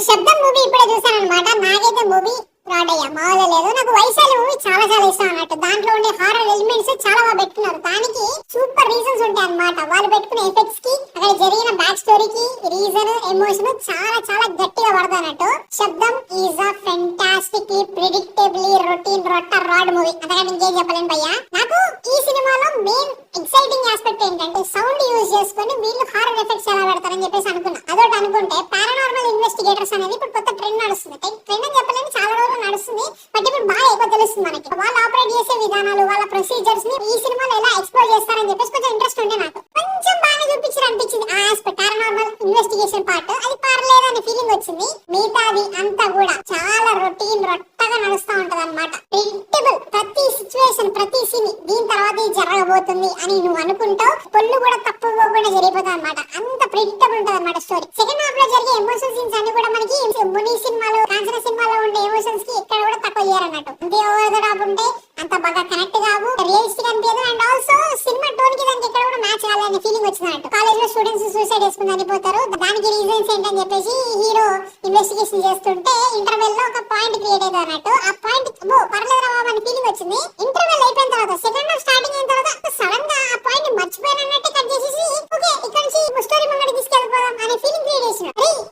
శబ్దం మూవీ ఇప్పుడే చూసాను అనమాట. నాకైతే మూవీ రాడయ్యా మామూలు లేదు. నాకు వైశాలి మూవీ చాలా చాలా ఇష్టం అన్నట్టు. దాంట్లో ఉండే హారర్ ఎలిమెంట్స్ చాలా బాగా పెట్టుకున్నారు. దానికి సూపర్ రీజన్స్ ఉంటాయి అన్నమాట. వాళ్ళు పెట్టుకునే ఎఫెక్ట్స్ కి, అక్కడ జరిగిన బ్యాక్ స్టోరీకి రీజన్, ఎమోషన్ చాలా చాలా గట్టిగా పడతానట్టు. శబ్దం is a fantastically predictably routine rotter rod movie. అంతకంటే ఇంకేం చెప్పలేను భయ్యా. నాకు ఈ సినిమాలో మెయిన్ ఎక్సైటింగ్ ఆస్పెక్ట్ ఏంటంటే సౌండ్ యూజ్ చేసుకుని వీళ్ళు హారర్ ఎఫెక్ట్స్ ఎలా పెడతారని చెప్పేసి అనుకున్నా. అదొకటి అనుకుంటే పారానార్మల్ ఇన్వెస్టిగేటర్స్ అనేది ఇప్పుడు కొత్త ట్రెండ్ నడుస్తుంది. ట్రెండ్ అని చెప్పలేని చాలా రోజులు నడుస్తుంది. బట్ ఇప్పుడు బాగా ఎక్కువ తెలుస్తుంది మనకి. వాళ్ళు ఆపరేట్ చేసే విధానాలు, వాళ్ళ ప్రొసీజర్స్ ని ఈ సినిమాలో ఎలా ఎక్స్ప్లోర్ చేస్తారని చెప్పేసి కొంచెం ఇంట్రెస్ట్ ఉండే నాకు. కొంచెం బాగా చూపించారు అనిపించింది ఆ ఆస్పెక్ట్. పారానార్మల్ ఇన్వెస్టిగేషన్ పార్ట్ అది పర్లేదు అనే ఫీలింగ్ వచ్చింది. మిగతాది అంతా కూడా చాలా రొటీన్ రొట్టగా నడుస్తా ఉంటది అనమాట. ప్రిడిక్టబుల్, ప్రతి సిచ్యువేషన్, ప్రతి సీన్ దీని తర్వాత ఇది జరగబోతుంది అని నువ్వు అనుకుంటావు. పొల్లు కూడా తప్పుకోకుండా జరిగిపోతాయి అనమాట. అంత ప్రిడిక్టబుల్ ఉంటది అనమాట స్టోరీ. సెకండ్ హాఫ్ లో జరిగే ఎమోషన్ సీన్స్ అన్ని కూడా మనకి ముని సినిమాలో, కాంచన సినిమాలో ఉండే ఎమోషన్స్ కి ఇక్కడ కూడా తక్కువ చేయరన్నట్టు. అంతే ఓవర్ ద టాప్ ఉంటే అంత బాగా కనెక్ట్ కావు, రియలిస్టిక్ అనిపించదు. అండ్ ఆల్సో సినిమా టోన్ కి దానికి ఎక్కడ కూడా మ్యాచ్ కావాలనే ఫీలింగ్ వచ్చిందన్నట్టు. కాలేజ్ లో స్టూడెంట్స్ సూసైడ్ చేసుకుని చనిపోతారు. దానికి రీజన్స్ ఏంటని చెప్పేసి హీరో ఇన్వెస్టిగేషన్ చేస్తుంటే ఇంటర్వెల్ లో ఒక పాయింట్ క్రియేట్ అవుతుంది అన్నట్టు. ఆ పాయింట్ పర్లేదు రా బాబు అని ఫీలింగ్ వచ్చింది. ఇంటర్వెల్ అయిపోయిన తర్వాత సెకండ్ హాఫ్ స్టార్టింగ్ అయిన తర్వాత సడన్ గా ఆ పాయింట్ మర్చిపోయినట్టే కట్ చేసేసి ఓకే ఇక్కడ నుంచి స్టోరీ ముంగడికి తీసుకెళ్ళిపోదాం అనే ఫీలింగ్ క్రియేట్ చేసిన.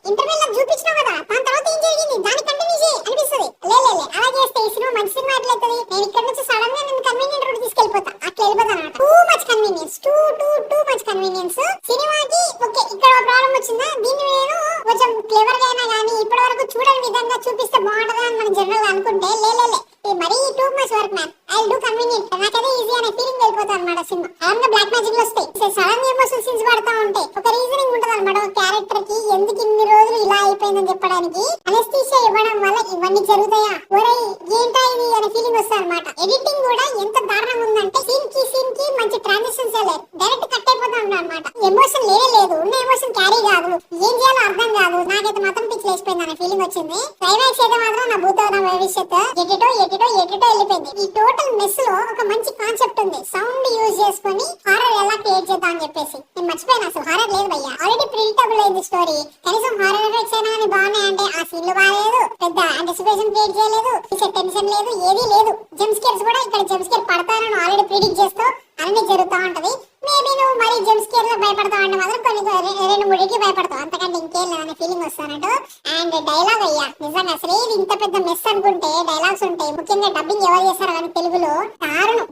ఇంటర్వెల్ లో చూపించినావు కదా, దాని తర్వాత ఏం జరిగింది దాని కంటిన్యూ చేయి అనిపిస్తుంది. లేదు అలా చేస్తే ఈ సినిమా మంచి సినిమా ఎట్లయితుంది. నేను ఇక్కడ నుంచి సడన్ గా నేను కన్వీనియంట్ రూట్ తీసుకెళ్ళిపోతా, అట్లా వెళ్ళిపోతాను అనమాట. Too much convenience, too much convenience. సినిమాకి ఓకే ఇక్కడ ప్రాబ్లం వచ్చిందా, దీన్ని నేను కొంచెం క్లెవర్ గా అయినా కానీ ఇప్పటి వరకు చూడని విధంగా చూపిస్తే బాగుంటుందా అని మనం జనరల్ గా అనుకుంటే లేలే మరీ too much work man. I do convenient, నాకదే ఈజీ అనే ఫీలింగ్ వెళ్ళిపోతా అనమాట. సినిమా అలా బ్లాక్ మ్యాజిక్ లో వస్తాయి, సడన్ ఎమోషనల్ సీన్స్ పడతా ఉంటాయి. ఒక రీజనింగ్ ఉంటది అనమాట ఒక క్యారెక్టర్ కి ఎందుకు ఇన్ని రోజులు ఇలా అయిపోయిందని చెప్పడానికి. అనస్థీషియా ఇవ్వడం వల్ల ఇవన్నీ జరుగుతాయా, ఒరే ఏంటా ఇది అనే ఫీలింగ్ వస్తాయి అనమాట. ఎడిటింగ్ కూడా ఎంత దారుణంగా ఉందంటే సీన్ కి మంచి ట్రాన్సిషన్స్ లేదు, డైరెక్ట్ కట్ అయిపోతా ఉన్నా అనమాట. ఎమోషన్ లేదు, ఉన్న ఎమోషన్ క్యారీ కాదు, ఏం చేయాలో అర్థం కాదు. నాకైతే మాత్రం పిచ్చి లేసిపోయింది అనే ఫీలింగ్ వచ్చింది. క్లైమాక్స్ అయితే మాత్రం నా భూతో నా భవిష్యత్ ఎటిటో వెళ్ళిపోయింది. ఈ టోటల్ మెస్ లో ఒక మంచి కాన్సెప్ట్ ఉంది, సౌండ్ యూజ్ చేసుకుని హారర్ ఎలా క్రియేట్ చేద్దాం అని చెప్పేసి. నేను మర్చిపోయాను అసలు హారర్ లేదు భయ్యా. ఆల్రెడీ ప్రిడిక్టబుల్ అయింది స్టోరీ, కనీసం హారర్ ఎఫెక్ట్స్ అయినా అని బాగున్నాయి అంటే ఆ సీన్లు బాగాలేదు, పెద్ద యాంటిసిపేషన్ క్రియేట్ చేయలేదు, టెన్షన్ లేదు, ఏదీ లేదు. జంప్ స్కేర్స్ కూడా ఇక్కడ జంప్ స్కేర్ పడతానని ఆల్రెడీ ప్రిడిక్ట్ చేస్తూ అన్ని జరుగుతూ ఉంటది. మేబీ నువ్వు మరి జంప్ స్కేర్ లో భయపడతావు అంటే మాత్రం కొన్ని రెండు మూడింటికి భయపడతావు, అంతకంటే ఇంకేం లేదనే ఫీలింగ్ వస్తానట్టు. అండ్ డైలాగ్ అయ్యా నిజంగా అసలు ఇది ఇంత పెద్ద మెస్ అనుకుంటే డైలాగ్స్ ఉంటాయి, ముఖ్యంగా డబ్బింగ్ ఎవరు చేస్తారు కానీ తెలుగులో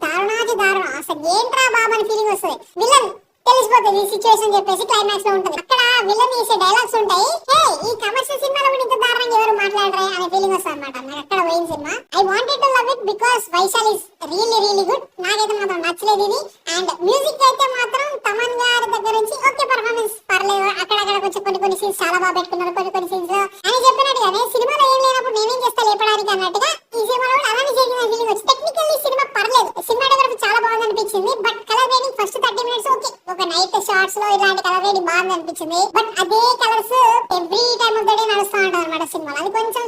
దారుణాది దారుణం. అసలు ఏంట్రా బాబు అని ఫీలింగ్ వస్తుంది. విలన్ తెలిసిపోతుంది ఈ సిచ్యువేషన్ చెప్పేసి క్లైమాక్స్ లో ఉంటుంది. అక్కడ విలన్ చేసే డైలాగ్స్ ఉంటాయి, హే ఈ కమర్షియల్ సినిమాలో కూడా ఇంత దారుణంగా ఎవరు మాట్లాడరా అనే ఫీలింగ్ వస్తుంది అనమాట. నాకు అక్కడ పోయిన cinema I wanted to love it because Vaishal is really good. నాకైతే మాత్రం నచ్చలేదు ఇది. అండ్ మ్యూజిక్ అయితే మాత్రం తమన్ గారి దగ్గర నుంచి ఓకే పర్ఫార్మెన్స్ పర్లేదు, అక్కడక్కడ కొంచెం కొన్ని సీన్స్ చాలా బాగా పెట్టుకున్నారు. కొన్ని సీన్స్ లో అని చెప్పినట్టుగానే సినిమాలో ఏం లేనప్పుడు నేనేం చేస్తా లేపడానికి అన్నట్టుగా ఈ సినిమాలో కూడా అలానే జరిగిన ఫీలింగ్ వచ్చి. టెక్నికల్లీ సినిమా పర్లేదు, సినిమాటోగ్రఫీ చాలా బాగుంది అనిపించింది. But colour grading first 30 minutes okay, ఒక నైట్ షార్ట్స్ లో ఇలాంటి కలర్ గ్రేడింగ్ బాగుంది అనిపించింది. బట్ అదే colours every time of the day నడుస్తా ఉంటారు అనమాట సినిమాలో. అది కొంచెం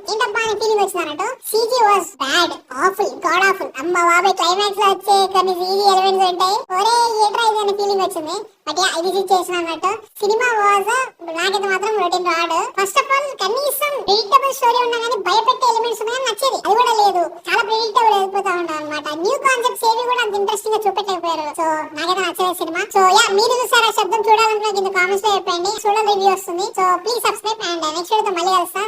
ఏంటబ్బా అనే ఫీలింగ్ వచ్చింది అన్నట్టు. CG was bad, awful, God awful. అమ్మ బాబాయ్ క్లైమాక్స్ లో వచ్చే కొన్ని CG ఎలిమెంట్స్ ఉంటాయి, ఒరే ఏంట్రా ఇది అనే ఫీలింగ్ వచ్చింది. బట్ ఇది చేసిన అన్నట్టు సినిమా వాజ్ నాకైతే మాత్రం routine rod. First of all కనీసం ప్రిడిక్టబుల్ స్టోరీ ఉన్నా కానీ భయపెట్టే ఎలిమెంట్స్ ఉన్నాయని నచ్చేది, అది కూడా లేదు. చాలా ప్రిడిక్టబుల్ అయిపోతా ఉంటాం అనమాట. న్యూ కాన్సెప్ట్స్ ఏవి కూడా అంత ఇంట్రెస్టింగ్ గా చూపెట్టకపోయారు. సో నాకైతే నచ్చలేదు సినిమా. సో మీరు చూసారా శబ్దం చూడాలనుకున్నా కింద కామెంట్స్ లో చెప్పండి. చూడాలి రివ్యూ వస్తుంది. So please subscribe and next వీడియోతో మళ్ళీ కలుస్తా.